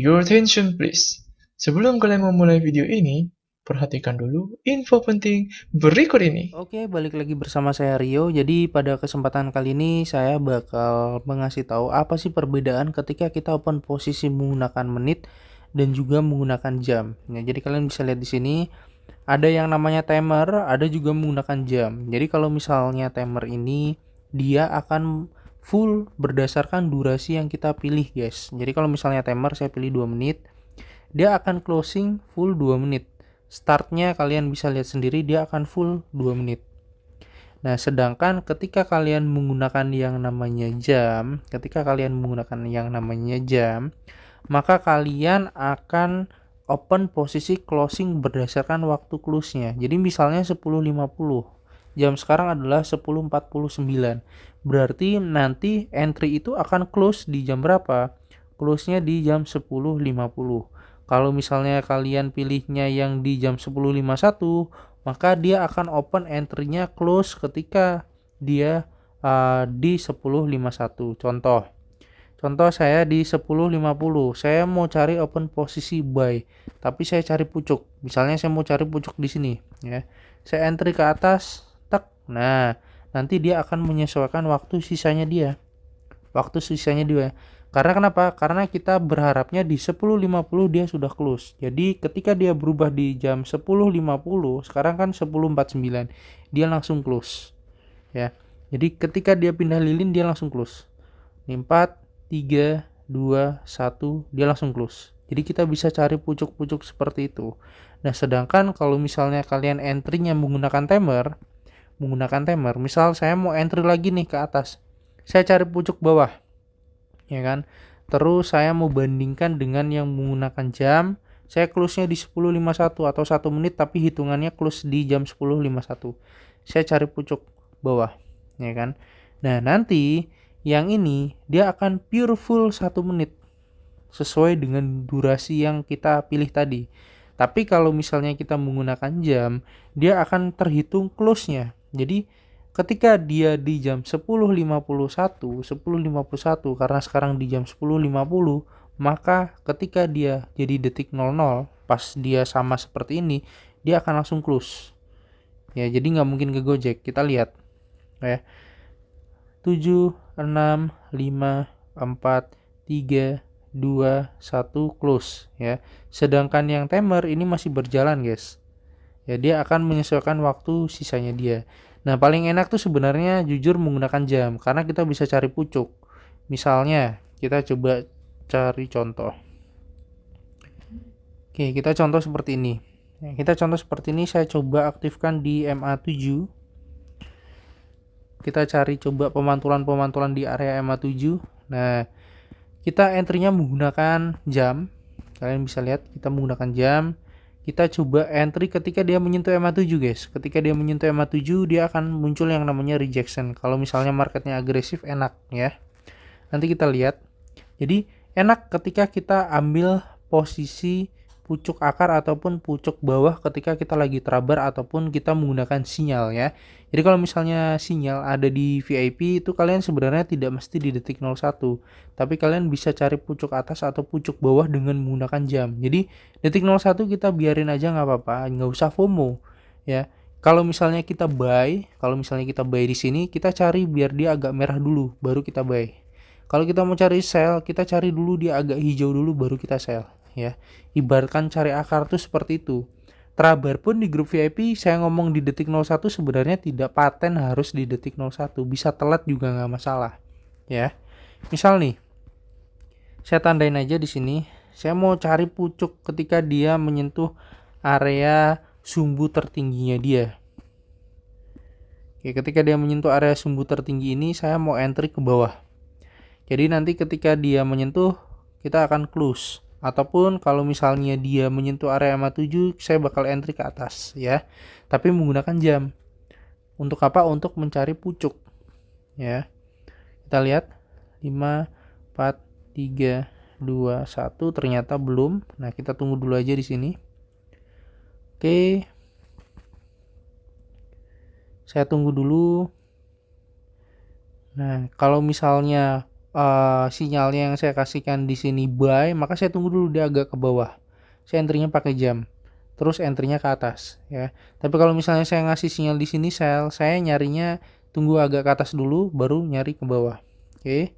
Your attention please. Sebelum kalian memulai video ini, perhatikan dulu info penting berikut ini. Oke, balik lagi bersama saya Rio. Jadi pada kesempatan kali ini saya bakal mengasih tahu apa sih perbedaan ketika kita open posisi menggunakan menit dan juga menggunakan jam. Nah, jadi kalian bisa lihat di sini ada yang namanya timer, ada juga menggunakan jam. Jadi kalau misalnya timer ini dia akan full berdasarkan durasi yang kita pilih, guys. Jadi kalau misalnya timer saya pilih 2 menit, dia akan closing full 2 menit. Startnya kalian bisa lihat sendiri dia akan full 2 menit. Nah, sedangkan ketika kalian menggunakan yang namanya jam, maka kalian akan open posisi closing berdasarkan waktu close-nya. Jadi misalnya 10.50. Jam sekarang adalah 10.49. Berarti nanti entry itu akan close di jam berapa? Close-nya di jam 10.50. Kalau misalnya kalian pilihnya yang di jam 10.51, maka dia akan open entry-nya close ketika dia di 10.51. Contoh saya di 10.50, saya mau cari open posisi buy, tapi saya cari pucuk. Misalnya saya mau cari pucuk di sini, ya. Saya entry ke atas, tak. Nah, nanti dia akan menyesuaikan waktu sisanya dia. Karena kenapa? Karena kita berharapnya di 10.50 dia sudah close. Jadi ketika dia berubah di jam 10.50, sekarang kan 10.49, dia langsung close, ya. Jadi ketika dia pindah lilin dia langsung close. Ini 4, 3, 2, 1, dia langsung close. Jadi kita bisa cari pucuk-pucuk seperti itu. Nah, sedangkan kalau misalnya kalian entry-nya menggunakan timer, misal saya mau entry lagi nih ke atas. Saya cari pucuk bawah, ya kan? Terus saya mau bandingkan dengan yang menggunakan jam, saya close-nya di 10.51 atau 1 menit tapi hitungannya close di jam 10.51. Saya cari pucuk bawah, ya kan? Nah, nanti yang ini dia akan pure full 1 menit sesuai dengan durasi yang kita pilih tadi. Tapi kalau misalnya kita menggunakan jam, dia akan terhitung close-nya. Jadi ketika dia di jam 10.51 karena sekarang di jam 10.50, maka ketika dia jadi detik 00 pas dia sama seperti ini, dia akan langsung close. Ya, jadi nggak mungkin ke Gojek. Kita lihat, ya. 7, 6, 5, 4, 3, 2, 1, close, ya. Sedangkan yang timer ini masih berjalan, guys. Ya, dia akan menyesuaikan waktu sisanya dia. Nah, paling enak tuh sebenarnya jujur menggunakan jam karena kita bisa cari pucuk. Misalnya, kita coba cari contoh. Oke, kita contoh seperti ini. Saya coba aktifkan di MA7. Kita cari coba pemantulan-pemantulan di area MA7. Nah, kita entry-nya menggunakan jam. Kalian bisa lihat kita menggunakan jam. Kita coba entry ketika dia menyentuh MA7, guys. Ketika dia menyentuh MA7, dia akan muncul yang namanya rejection. Kalau misalnya marketnya agresif, enak, ya. Nanti kita lihat. Jadi enak ketika kita ambil posisi pucuk akar ataupun pucuk bawah ketika kita lagi trabar ataupun kita menggunakan sinyal, ya. Jadi kalau misalnya sinyal ada di VIP itu kalian sebenarnya tidak mesti di detik 01, tapi kalian bisa cari pucuk atas atau pucuk bawah dengan menggunakan jam. Jadi detik 01 kita biarin aja nggak apa-apa, nggak usah FOMO, ya. Kalau misalnya kita buy di sini, kita cari biar dia agak merah dulu baru kita buy. Kalau kita mau cari sell, kita cari dulu dia agak hijau dulu baru kita sell, ya. Ibaratkan cari akar tuh seperti itu. Trabar pun di grup VIP saya ngomong di detik 01 sebenarnya tidak paten harus di detik 01, bisa telat juga nggak masalah, ya. Misal nih, saya tandain aja di sini. Saya mau cari pucuk ketika dia menyentuh area sumbu tertingginya dia. Oke, ketika dia menyentuh area sumbu tertinggi ini, saya mau entry ke bawah. Jadi nanti ketika dia menyentuh, kita akan close. Ataupun kalau misalnya dia menyentuh area MA7, saya bakal entry ke atas, ya. Tapi menggunakan jam. Untuk apa? Untuk mencari pucuk, ya. Kita lihat 5, 4, 3, 2, 1, ternyata belum. Nah, kita tunggu dulu aja di sini. Oke. Saya tunggu dulu. Nah, kalau misalnya sinyalnya yang saya kasihkan di sini buy, maka saya tunggu dulu dia agak ke bawah. Saya entry-nya pakai jam. Terus entry-nya ke atas ya. Tapi kalau misalnya saya ngasih sinyal di sini sell, saya nyarinya tunggu agak ke atas dulu baru nyari ke bawah. Oke.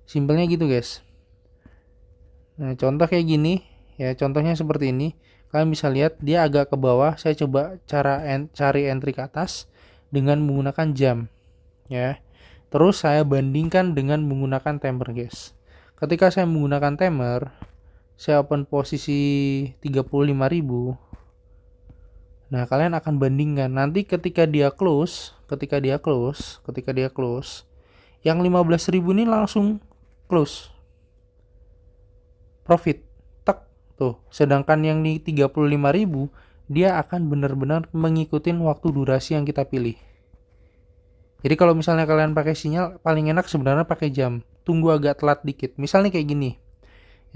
Simpelnya gitu, guys. Nah, contoh kayak gini ya, contohnya seperti ini. Kalian bisa lihat dia agak ke bawah. Saya coba cari entry ke atas dengan menggunakan jam ya. Terus saya bandingkan dengan menggunakan timer, guys. Ketika saya menggunakan timer, saya open posisi 35.000. Nah, kalian akan bandingkan nanti ketika dia close, yang 15.000 ini langsung close. Profit. Tek. Tuh, sedangkan yang di 35.000 dia akan benar-benar mengikuti waktu durasi yang kita pilih. Jadi kalau misalnya kalian pakai sinyal, paling enak sebenarnya pakai jam. Tunggu agak telat dikit. Misalnya kayak gini.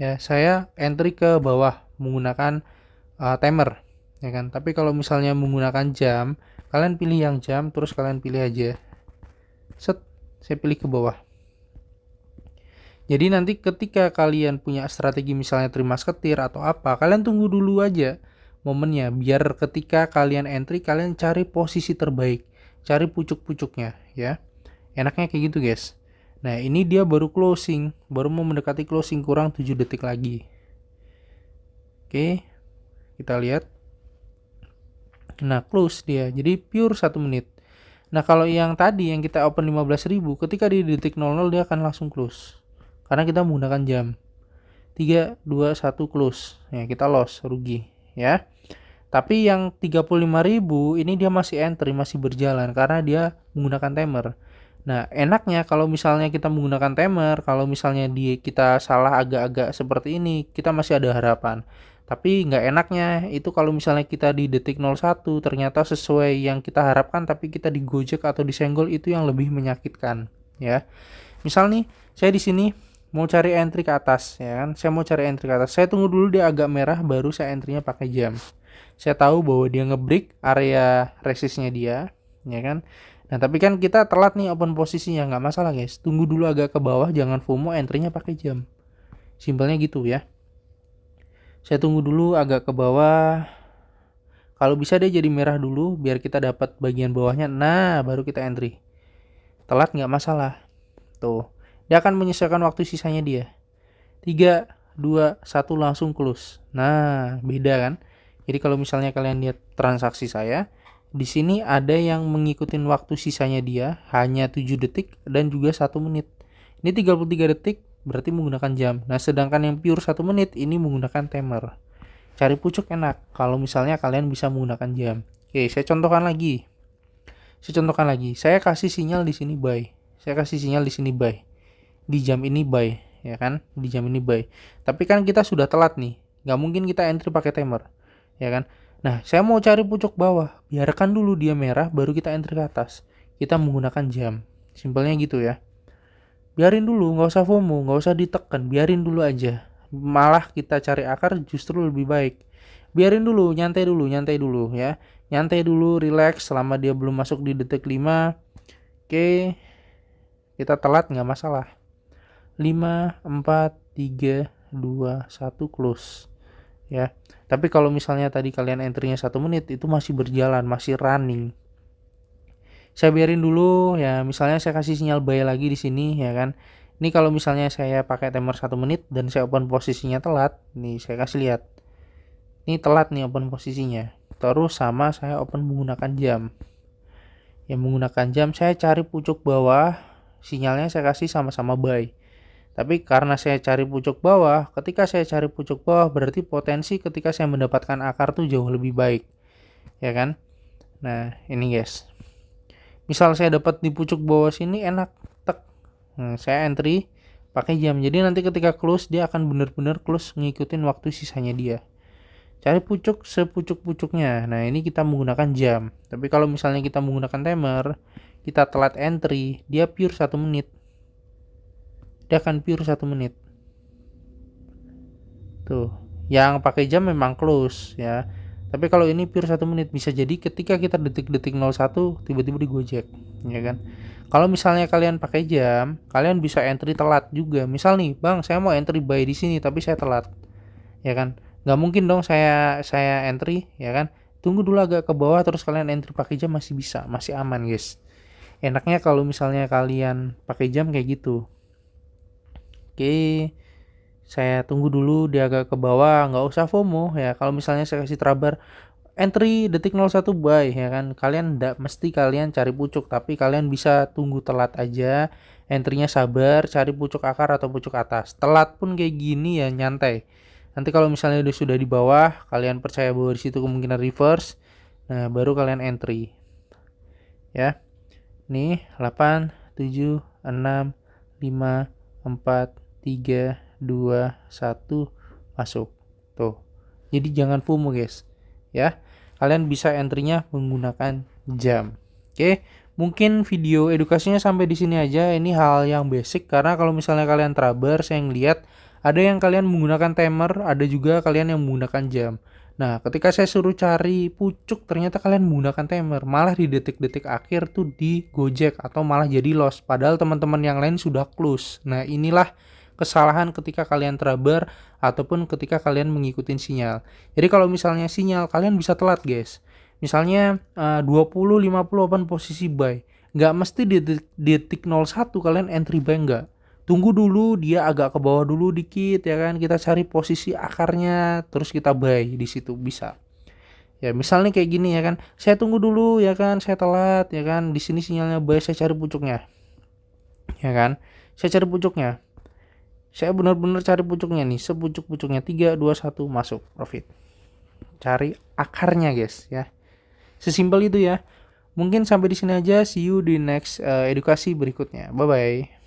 Ya, saya entry ke bawah menggunakan timer, ya kan. Tapi kalau misalnya menggunakan jam, kalian pilih yang jam, terus kalian pilih aja. Set, saya pilih ke bawah. Jadi nanti ketika kalian punya strategi misalnya terima seketir atau apa, kalian tunggu dulu aja momennya, biar ketika kalian entry, kalian cari posisi terbaik, cari pucuk-pucuknya, ya. Enaknya kayak gitu, guys. Nah, ini dia baru closing, baru mau mendekati closing, kurang 7 detik lagi. Oke, kita lihat. Nah, close dia, jadi pure 1 menit. Nah, kalau yang tadi yang kita open 15.000, ketika di detik 00 dia akan langsung close. Karena kita menggunakan jam. 3, 2, 1 close. Ya, kita loss, rugi, ya. Tapi yang 35.000 ini dia masih entry, masih berjalan karena dia menggunakan timer. Nah, enaknya kalau misalnya kita menggunakan timer, kalau misalnya kita salah agak-agak seperti ini, kita masih ada harapan. Tapi nggak enaknya itu kalau misalnya kita di detik 01 ternyata sesuai yang kita harapkan tapi kita digojek atau disenggol, itu yang lebih menyakitkan, ya. Misal nih, saya di sini mau cari entry ke atas, ya kan. Saya mau cari entry ke atas. Saya tunggu dulu dia agak merah baru saya entry-nya pakai jam. Saya tahu bahwa dia ngebreak area resistnya dia, ya kan. Nah, tapi kan kita telat nih open posisinya, nggak masalah, guys. Tunggu dulu agak ke bawah, jangan FOMO, entry-nya pakai jam. Simpelnya gitu ya. Saya tunggu dulu agak ke bawah. Kalau bisa dia jadi merah dulu, biar kita dapat bagian bawahnya. Nah, baru kita entry. Telat nggak masalah. Tuh, dia akan menyesuaikan waktu sisanya dia. 3, 2, 1 langsung close. Nah, beda kan? Jadi kalau misalnya kalian lihat transaksi saya, di sini ada yang mengikuti waktu sisanya dia hanya 7 detik dan juga 1 menit. Ini 33 detik berarti menggunakan jam. Nah, sedangkan yang pure 1 menit ini menggunakan timer. Cari pucuk enak kalau misalnya kalian bisa menggunakan jam. Oke, saya contohkan lagi. Saya kasih sinyal di sini buy. Di jam ini buy, ya kan? Di jam ini buy. Tapi kan kita sudah telat nih. Nggak mungkin kita entry pakai timer, ya kan? Nah, saya mau cari pucuk bawah. Biarkan dulu dia merah, baru kita entry ke atas. Kita menggunakan jam. Simpelnya gitu ya. Biarin dulu, nggak usah FOMO, nggak usah ditekan. Biarin dulu aja. Malah kita cari akar justru lebih baik. Biarin dulu, nyantai dulu ya. Nyantai dulu, relax selama dia belum masuk di detik 5. Oke, kita telat nggak masalah. 5, 4, 3, 2, 1 close. Ya. Tapi kalau misalnya tadi kalian entry-nya 1 menit, itu masih berjalan, masih running. Saya biarin dulu ya, misalnya saya kasih sinyal buy lagi di sini, ya kan. Ini kalau misalnya saya pakai timer 1 menit dan saya open posisinya telat, nih saya kasih lihat. Ini telat nih open posisinya. Terus sama saya open menggunakan jam. Yang menggunakan jam saya cari pucuk bawah, sinyalnya saya kasih sama-sama buy. Tapi karena saya cari pucuk bawah, ketika saya cari pucuk bawah berarti potensi ketika saya mendapatkan akar tuh jauh lebih baik. Ya kan? Nah, ini guys. Misal saya dapat di pucuk bawah sini enak, tek. Nah, saya entry pakai jam. Jadi nanti ketika close dia akan benar-benar close ngikutin waktu sisanya dia. Cari pucuk sepucuk-pucuknya. Nah, ini kita menggunakan jam. Tapi kalau misalnya kita menggunakan timer, kita telat entry, dia pure 1 menit. Dia akan pure 1 menit. Tuh, yang pakai jam memang close ya. Tapi kalau ini pure 1 menit, bisa jadi ketika kita detik-detik 01 tiba-tiba digojek, ya kan. Kalau misalnya kalian pakai jam, kalian bisa entry telat juga. Misal nih, Bang, saya mau entry buy di sini tapi saya telat. Ya kan? Nggak mungkin dong saya entry, ya kan? Tunggu dulu agak ke bawah terus kalian entry pakai jam, masih bisa, masih aman, guys. Enaknya kalau misalnya kalian pakai jam kayak gitu. Oke, saya tunggu dulu dia agak ke bawah, nggak usah FOMO ya. Kalau misalnya saya kasih trabar entry detik 01 buy, ya kan, kalian nggak mesti kalian cari pucuk, tapi kalian bisa tunggu telat aja, entry-nya sabar, cari pucuk akar atau pucuk atas. Telat pun kayak gini ya nyantai. Nanti kalau misalnya sudah di bawah, kalian percaya bahwa di situ kemungkinan reverse, nah baru kalian entry ya. Nih 8 7 6 5 4 3 2 1 masuk. Tuh. Jadi jangan FOMO, guys. Ya. Kalian bisa entry-nya menggunakan jam. Oke, mungkin video edukasinya sampai di sini aja. Ini hal yang basic karena kalau misalnya kalian traber, saya ngeliat ada yang kalian menggunakan timer, ada juga kalian yang menggunakan jam. Nah, ketika saya suruh cari pucuk, ternyata kalian menggunakan timer. Malah di detik-detik akhir tuh di Gojek atau malah jadi loss. Padahal teman-teman yang lain sudah close. Nah, inilah kesalahan ketika kalian traber ataupun ketika kalian mengikuti sinyal. Jadi kalau misalnya sinyal, kalian bisa telat, guys. Misalnya 20, 50 open posisi buy. Nggak mesti di detik 01 kalian entry buy, nggak. Tunggu dulu dia agak ke bawah dulu dikit, ya kan, kita cari posisi akarnya terus kita buy di situ bisa. Ya misalnya kayak gini, ya kan, saya tunggu dulu, ya kan, saya telat, ya kan, di sini sinyalnya buy, saya cari pucuknya, ya kan, saya cari pucuknya, saya benar-benar cari pucuknya nih, sepucuk-pucuknya 3 2 1 masuk profit. Cari akarnya, guys, ya. Sesimpel itu ya. Mungkin sampai di sini aja, see you di next edukasi berikutnya. Bye bye.